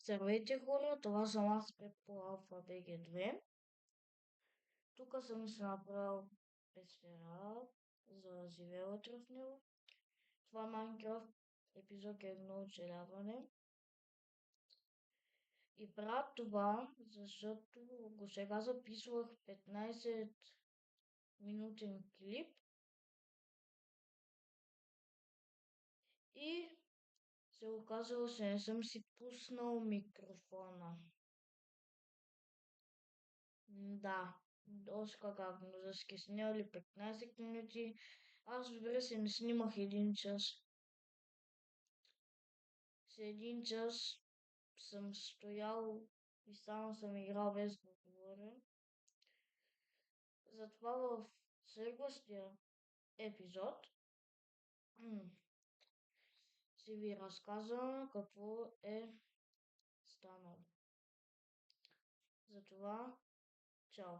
Здравейте хора, това съм аз по Алфа БГ2. Тук съм си направил пещера за живее вътре в него. Това е Майнкрафт епизод 1 оцеляване. И правя това, защото го сега записвах 15 минутен клип и се оказало, че не съм си пуснал микрофона. Да, доста как но закъсняли 15 минути. Аз разбира се не снимах 1 час. С 1 час съм стоял и само съм играл без да говоря. Затова в следващия епизод ще ви разказвам какво е станало. Затова, чао!